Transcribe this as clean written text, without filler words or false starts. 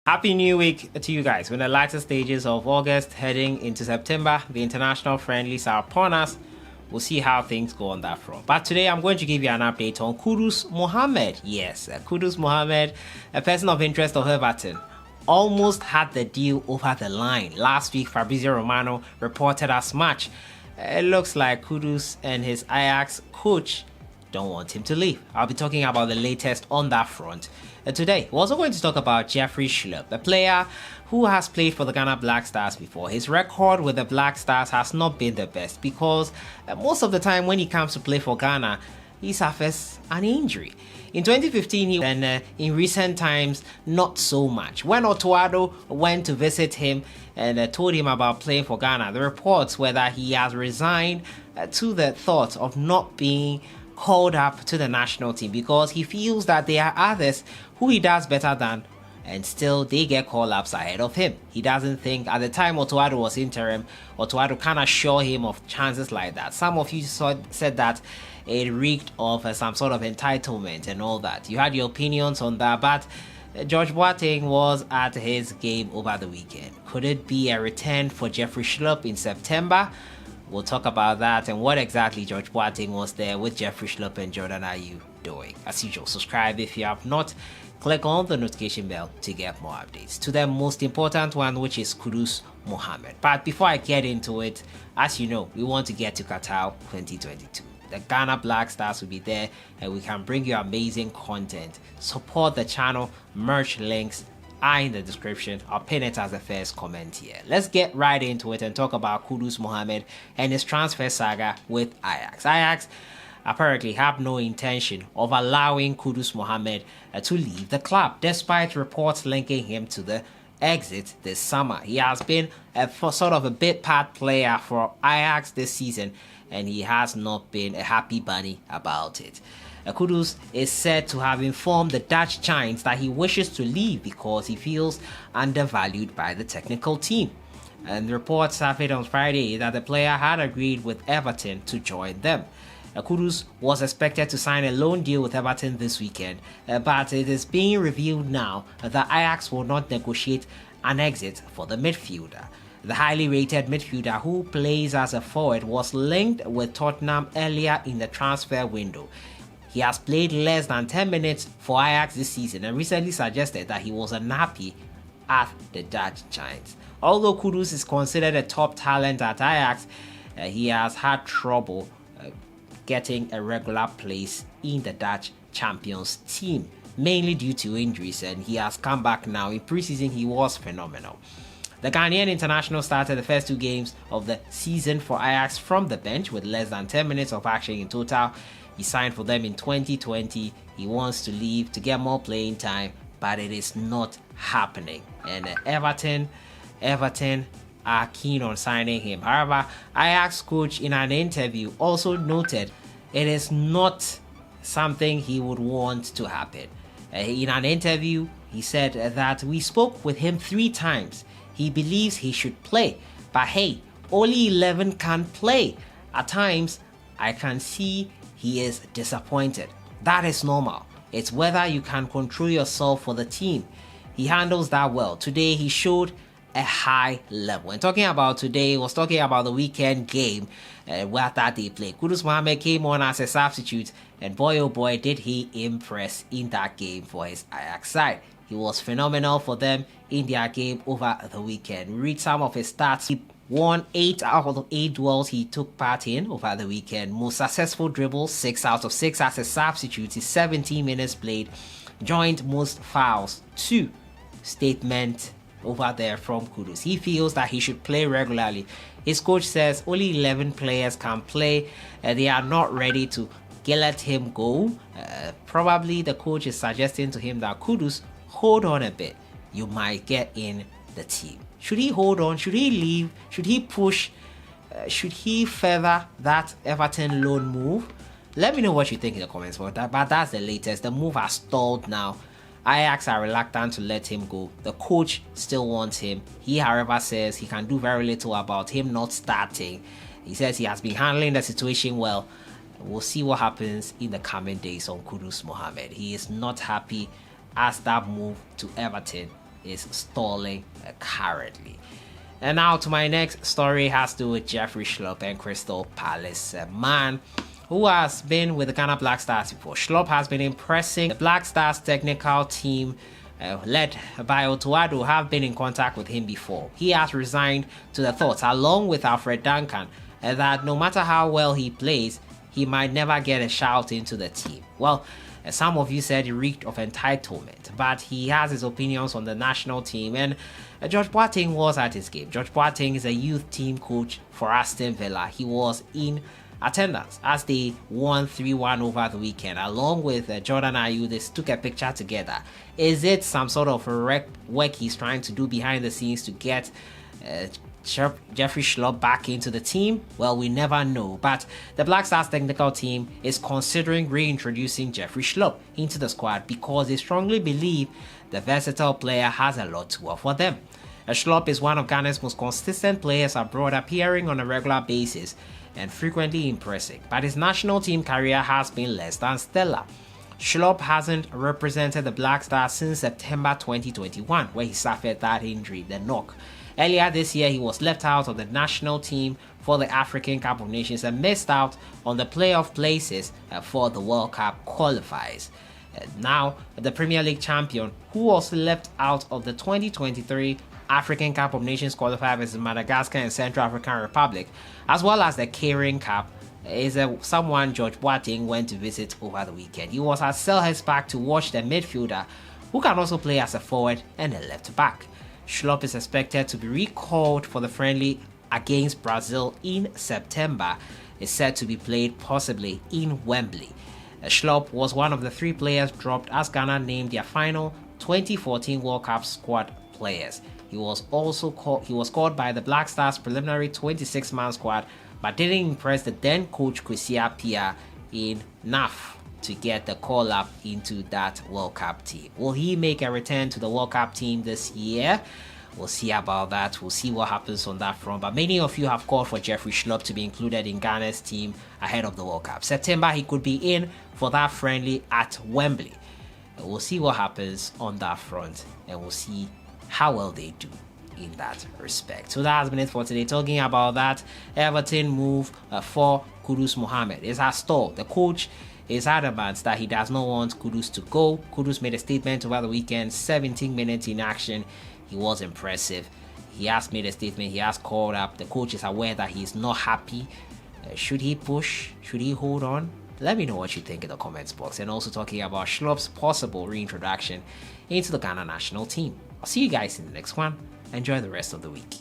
Happy New Week to you guys. We're in the latter stages of August, heading into September. The international friendlies are upon us. We'll see how things go on that front. But today I'm going to give you an update on Kudus Mohammed. Yes, Kudus Mohammed, a person of interest of Everton, almost had the deal over the line. Last week, Fabrizio Romano reported as much. It looks like Kudus and his AJAX coach don't want him to leave. I'll be talking about the latest on that front. Today, we're also going to talk about Jeffrey Schlupp, a player who has played for the Ghana Black Stars before. His record with the Black Stars has not been the best because most of the time when he comes to play for Ghana, he suffers an injury. In 2015, and in recent times, not so much. When Otoado went to visit him and told him about playing for Ghana, the reports were that he has resigned to the thought of not being called up to the national team because he feels that there are others who he does better than, and still they get call-ups ahead of him. He doesn't think, at the time Otoado was interim, Otoado can't assure him of chances like that. Some of you said that it reeked of some sort of entitlement and all that. You had your opinions on that, but George Boateng was at his game over the weekend. Could it be a return for Jeffrey Schlupp in September? We'll talk about that and what exactly George Boateng was there with Jeffrey Schlupp and Jordan are you doing. As usual, subscribe if you have not. Click on the notification bell to get more updates. To the most important one, which is Kudus Mohammed. But before I get into it, as you know, we want to get to Qatar 2022. The Ghana Black Stars will be there and we can bring you amazing content. Support the channel, merch links are in the description. I'll pin it as the first comment here. Let's get right into it and talk about Kudus Mohammed and his transfer saga with AJAX. AJAX apparently have no intention of allowing Kudus Mohammed to leave the club, despite reports linking him to the exit this summer. He has been sort of a bit part player for AJAX this season, and he has not been a happy bunny about it. Kudus is said to have informed the Dutch Giants that he wishes to leave because he feels undervalued by the technical team. And reports surfaced on Friday that the player had agreed with Everton to join them. Kudus was expected to sign a loan deal with Everton this weekend, but it is being revealed now that AJAX will not negotiate an exit for the midfielder. The highly rated midfielder who plays as a forward was linked with Tottenham earlier in the transfer window. He has played less than 10 minutes for AJAX this season and recently suggested that he was unhappy at the Dutch Giants. Although Kudus is considered a top talent at AJAX, he has had trouble getting a regular place in the Dutch champions team, mainly due to injuries, and he has come back now. In preseason, he was phenomenal. The Ghanaian international started the first two games of the season for AJAX from the bench with less than 10 minutes of action in total. He signed for them in 2020. He wants to leave to get more playing time, but it is not happening. And Everton are keen on signing him. However, AJAX coach in an interview also noted it is not something he would want to happen. In an interview, he said that we spoke with him 3 times. He believes he should play, but hey, only 11 can't play. At times, I can see he is disappointed. That is normal. It's whether you can control yourself for the team. He handles that well. Today, he showed a high level. And talking about today, he was talking about the weekend game where that they played. Kudus Mohammed came on as a substitute, and boy oh boy did he impress in that game for his AJAX side. He was phenomenal for them in their game over the weekend. Read some of his stats. He won 8 out of 8 duels he took part in over the weekend. Most successful dribbles, 6 out of 6 as a substitute. His 17 minutes played. Joined most fouls. 2 statement over there from Kudus. He feels that he should play regularly. His coach says only 11 players can play. They are not ready to let him go. Probably the coach is suggesting to him that Kudus, hold on a bit. You might get in the team. Should he hold on? Should he leave? Should he push? Should he further that Everton loan move? Let me know what you think in the comments about that. But that's the latest. The move has stalled now. AJAX are reluctant to let him go. The coach still wants him. He, however, says he can do very little about him not starting. He says he has been handling the situation well. We'll see what happens in the coming days on Kudus Mohammed. He is not happy as that move to Everton is stalling currently. And now to my next story, has to do with Jeffrey Schlupp and Crystal Palace. A man who has been with the Ghana Black Stars before. Schlupp has been impressing the Black Stars technical team led by Otuado, have been in contact with him before. He has resigned to the thoughts, along with Alfred Duncan, that no matter how well he plays, he might never get a shout into the team. Well, some of you said he reeked of entitlement, but he has his opinions on the national team, and George Boateng was at his game. George Boateng is a youth team coach for Aston Villa. He was in attendance as they won 3-1 over the weekend, along with Jordan Ayew. They took a picture together. Is it some sort of work he's trying to do behind the scenes to get Jeffrey Schlupp back into the team? Well, we never know, but the Black Stars technical team is considering reintroducing Jeffrey Schlupp into the squad because they strongly believe the versatile player has a lot to offer them. Schlupp is one of Ghana's most consistent players abroad, appearing on a regular basis and frequently impressing, but his national team career has been less than stellar. Schlupp hasn't represented the Black Stars since September 2021, where he suffered that injury, the knock. Earlier this year, he was left out of the national team for the African Cup of Nations and missed out on the playoff places for the World Cup qualifiers. Now, the Premier League champion, who was left out of the 2023 African Cup of Nations qualifier versus Madagascar and Central African Republic, as well as the Carling Cup, is someone George Boateng went to visit over the weekend. He was at Selhurst Park to watch the midfielder, who can also play as a forward and a left back. Schlupp is expected to be recalled for the friendly against Brazil in September. It's set to be played possibly in Wembley. Schlupp was one of the 3 players dropped as Ghana named their final 2014 World Cup squad players. He was called by the Black Stars preliminary 26-man squad, but didn't impress the then coach Kwesi Appiah enough to get the call up into that World Cup team. Will he make a return to the World Cup team this year? We'll see about that. We'll see what happens on that front. But many of you have called for Jeffrey Schlupp to be included in Ghana's team ahead of the World Cup. September, he could be in for that friendly at Wembley. We'll see what happens on that front, and we'll see how well they do in that respect. So that has been it for today. Talking about that Everton move for Kudus Mohammed. It's a stall. The coach is adamant that he does not want Kudus to go. Kudus made a statement over the weekend, 17 minutes in action. He was impressive. He has made a statement. He has called up. The coach is aware that he's not happy. Should he push? Should he hold on? Let me know what you think in the comments box. And also talking about Schlupp's possible reintroduction into the Ghana national team. I'll see you guys in the next one. Enjoy the rest of the week.